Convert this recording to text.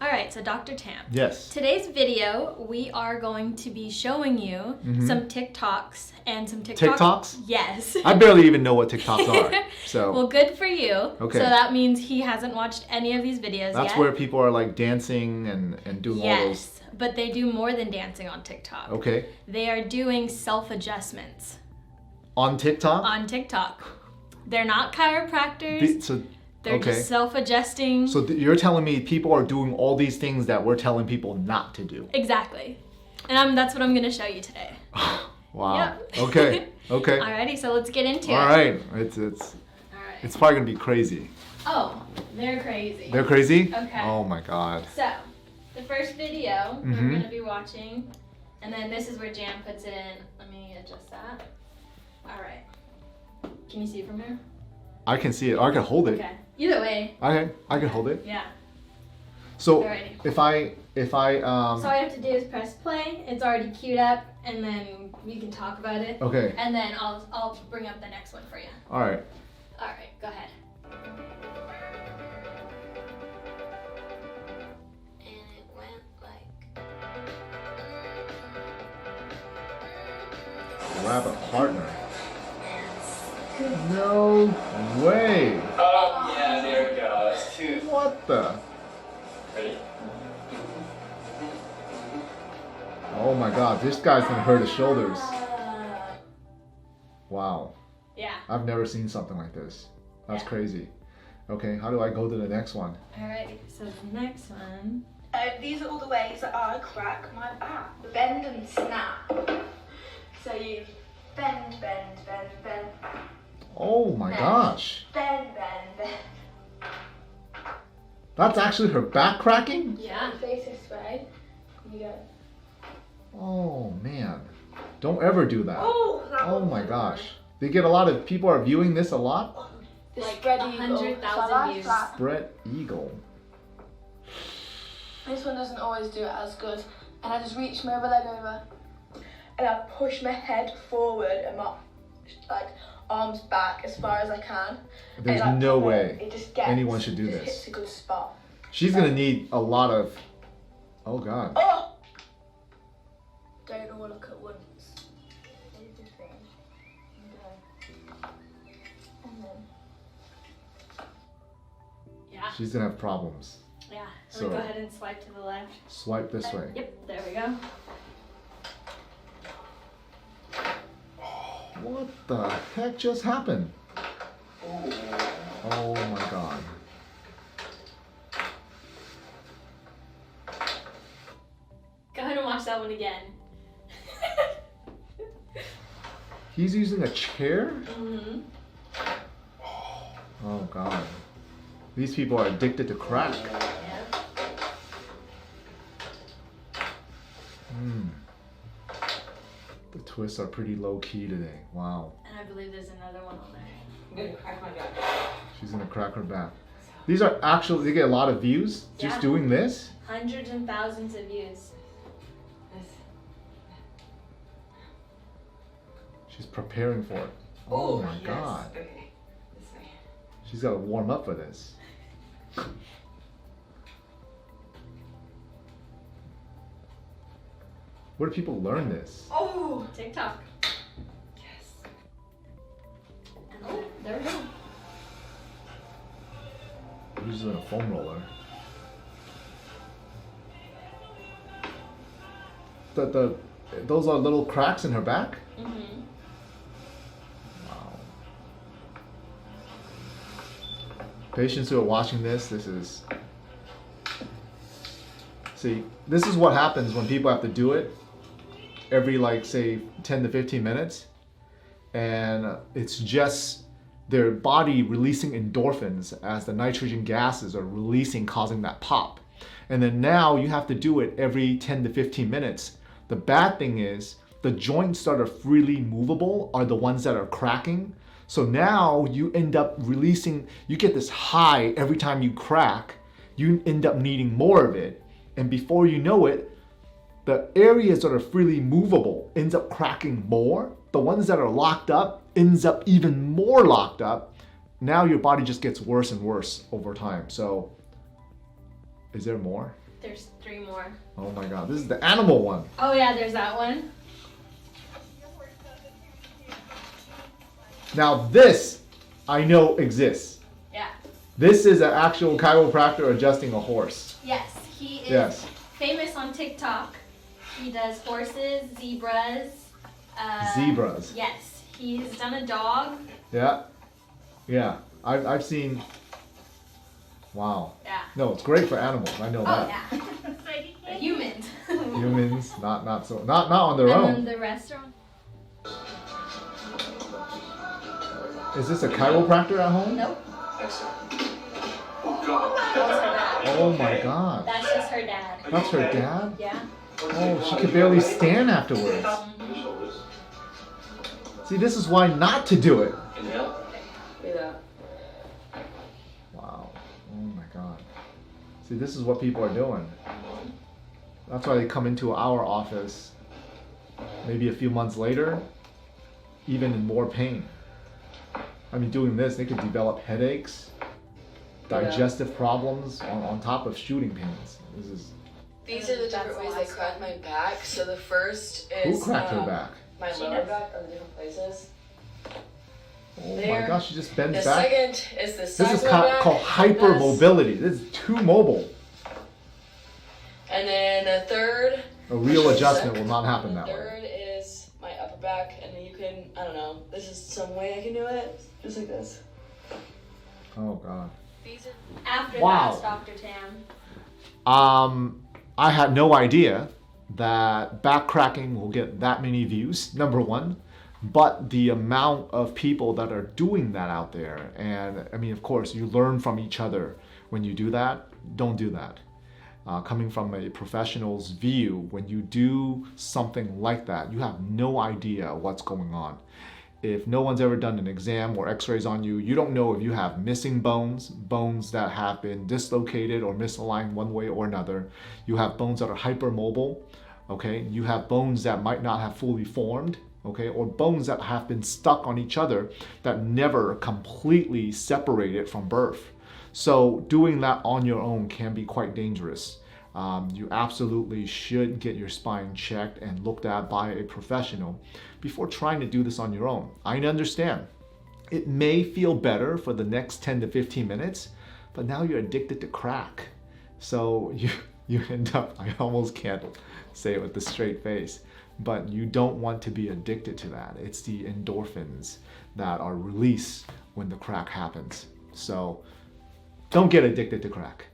All right, so Dr. Tam. Yes. Today's video, we are going to be showing you some TikToks and some TikToks? Yes. I barely even know what TikToks are. So. Well, good for you. Okay. So that means he hasn't watched any of these videos yet. That's where people are like dancing and doing all those. Yes, but they do more than dancing on TikTok. Okay. They are doing self-adjustments. On TikTok? On TikTok. They're not chiropractors. They're just self-adjusting. So you're telling me people are doing all these things that we're telling people not to do? Exactly. And that's what I'm going to show you today. Wow. Yep. Okay. Okay. Alrighty, so let's get into it. All right. It's Alright. It's probably gonna be crazy. Oh, they're crazy. They're crazy? Okay. Oh my god. So, the first video we're going to be watching, and then this is where Jan puts it in. Let me adjust that. Alright. Can you see it from here? I can see it. Or I can hold it. Okay. Either way. Okay. I can hold it. Yeah. So Alrighty. if I So all you have to do is press play. It's already queued up, and then we can talk about it. Okay. And then I'll bring up the next one for you. All right. All right, go ahead. And it went like. Grab a partner. No way. Oh, yeah, there we go. That's two. What the? Ready? Oh my god, this guy's gonna hurt his shoulders. Wow. Yeah. I've never seen something like this. That's Yeah. crazy. Okay, how do I go to the next one? All right, so the next one. These are all the ways that I crack my back. Bend and snap. So you bend, bend, bend, bend. Oh my gosh. Bend, bend, bend. That's actually her back cracking? Yeah. You face this way. You go. Oh man. Don't ever do that. Oh, that Oh one's my so gosh. hard. They get a lot of people are viewing this a lot? The Like spread eagle. 100,000 So I lie views. flat. Spread eagle. This one doesn't always do it as good. And I just reach my other leg over. And I push my head forward and my arms back as far as I can. There's And, no proper- way it just gets, anyone should do just this. hits a good spot. She's gonna need a lot of. Oh god. Oh! Don't all look at once. Do the thing. And then. Yeah. She's gonna have problems. Yeah. So- Go ahead and swipe to the left. Swipe this way. Yep. There we go. What the heck just happened? Oh my god. Go ahead and watch that one again. He's using a chair? Mm-hmm. Oh god. These people are addicted to crack. Yeah. Hmm. The twists are pretty low key today. Wow. And I believe there's another one on there. I'm gonna crack my back. She's gonna crack her back. These are actually, they get a lot of views just Yeah. doing this. Hundreds and thousands of views. She's preparing for it. Oh my yes. god. Okay. This way. She's gotta warm up for this. Where do people learn this? Oh, TikTok. Yes. And there we go. Using a foam roller. Those are little cracks in her back? Mm-hmm. Wow. Patients who are watching this is... See, this is what happens when people have to do it every, like, say, 10 to 15 minutes. And it's just their body releasing endorphins as the nitrogen gases are releasing, causing that pop. And then now you have to do it every 10 to 15 minutes. The bad thing is the joints that are freely movable are the ones that are cracking. So now you end up releasing, you get this high every time you crack, you end up needing more of it. And before you know it, the areas that are freely movable ends up cracking more. The ones that are locked up ends up even more locked up. Now your body just gets worse and worse over time. So Is there more? There's 3 more. Oh my god, this is the animal one. Oh yeah, there's that one. Now this, I know exists. Yeah. This is an actual chiropractor adjusting a horse. Yes, he is Yes. famous on TikTok. He does horses, zebras. Zebras. Yes, he's done a dog. Yeah. Yeah. I've seen. Wow. Yeah. No, it's great for animals. I know Oh that. yeah. But humans. Humans, not so, not on their And own. then the restaurant. Is this a chiropractor at home? Nope. Excellent. That was her dad. Oh my god. That's just her dad. That's her dad? Yeah. Oh, she could barely stand afterwards. See, this is why not to do it. Inhale. Do that. Wow. Oh my god. See, this is what people are doing. That's why they come into our office maybe a few months later, even in more pain. I mean, doing this, they could develop headaches, digestive problems on top of shooting pains. This is. These are the different ways I crack my back. So the first is Who cracked her back? my She lower does. back are the different places. Oh my There. gosh, she just bends The back. second is the side This is of my back, called like this. hypermobility. This is too mobile. And then the third. A real adjustment will not happen that way. Third is my upper back, and then you can, I don't know, this is some way I can do it, just like this. Oh god. These are After Wow. that's Dr. Tam. I had no idea that back cracking will get that many views, number one. But the amount of people that are doing that out there, and I mean, of course, you learn from each other when you do that. Don't do that. Coming from a professional's view, when you do something like that, you have no idea what's going on. If no one's ever done an exam or x-rays on you, you don't know if you have missing bones, bones that have been dislocated or misaligned one way or another. You have bones that are hypermobile, okay? You have bones that might not have fully formed, okay? Or bones that have been stuck on each other that never completely separated from birth. So doing that on your own can be quite dangerous. You absolutely should get your spine checked and looked at by a professional before trying to do this on your own. I understand. It may feel better for the next 10 to 15 minutes, but now you're addicted to crack. So you end up, I almost can't say it with a straight face, but you don't want to be addicted to that. It's the endorphins that are released when the crack happens. So don't get addicted to crack.